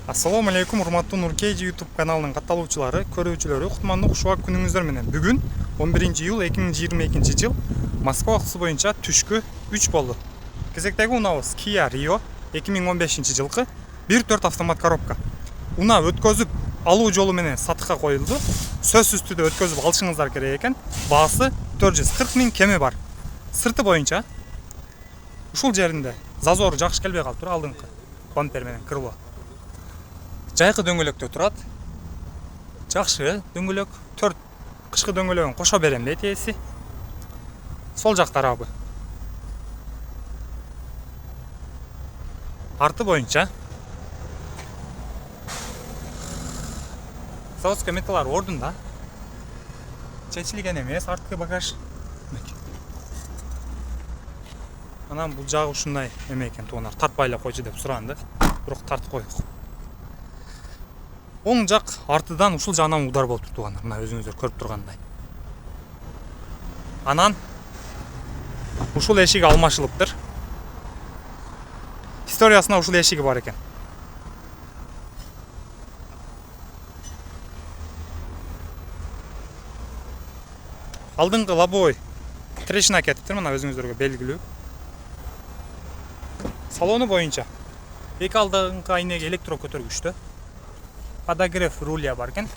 Assalamu алейкум, урматтуу Нуркейджи YouTube каналынын катталуучулары, көрүүчүлөрү, кутмандуу кушугак күнүңүздөр менен. Бүгүн 11-июл 2022 жыл Москва убактысы боюнча түшкү 3 болду. Кезектеги унаабыз Kia Rio 2015 жылкы 1.4 автомат коробка. Унаа өткөзүп алуу жолу менен сатыкка коюлду. Сөзсүз түрдө өткөзүп алышыңыздар керек экен. Баасы 440 000 кеми бар. Сырты боюнча ушул жеринде зазору жакшы келбей калыптыр, алдыңкы бампер менен крыло. Жайкы дөңгөлөктө турат. Жакшы дөңгөлөк, 4 кышкы дөңгөлөгүн кошо берем дейт ээси. Сол жак тарабы. Арты боюнча заводской металлар ордунда. Чечилген эмес, арткы багаж. Анан бул жагы ушундай эме экен, туунар тартпай эле койчу деп суранды. Бирок тартып койдук. Оң жак артыдан ушул жагынан удар болуп тургандар, мына өзүңүздөр көрүп тургандай. Анан ушул эшиги алмашылыптыр. Историясында ушул эшиги бар экен. Алдыңкы лобовой трещина кетиптир, мына өзүңүздөргө белгилүү. Салону боюнча эки алдыңкы айнеги электро көтөргүчтө. Подогрев руля бар экен.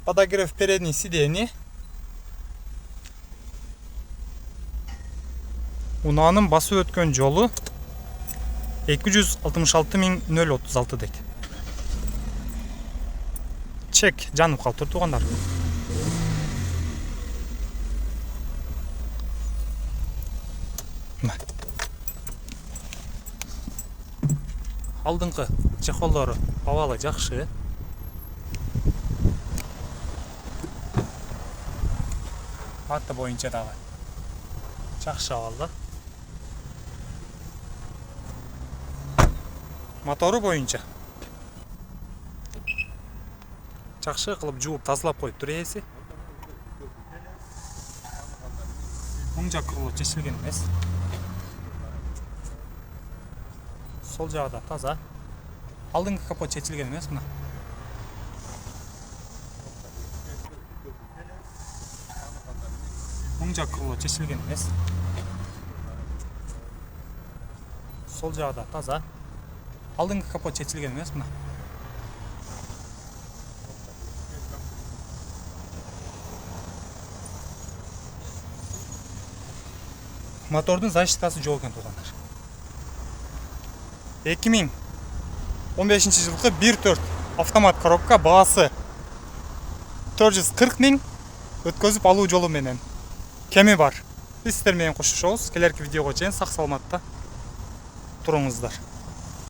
Подогрев передний сиденье. Унаанын басып өткөн жолу 266 036 дейт. Чек жанып калыптыр туугандар. Алдыңкы чехолдору абалы жакшы. Арты боюнча дагы жакшы абалда. Мотору боюнча жакшы кылып жууп тазалап коюптур ээси. Оң жак крыло чечилген эмес. Сол жагы таза. Алдыңкы капот чечилген эмес мына. Оң жак крыло чечилген эмес. Сол жагы таза. Алдыңкы капот чечилген эмес мына. Мотордун защитасы жок экен туугандар. 2015 жылкы 1.4 автомат коробка, баасы 440 000, өткөзүп алуу жолу менен кеми бар. Биз сиздер менен коштошобуз. Келерки видеого чейин сак саламатта туруңуздар.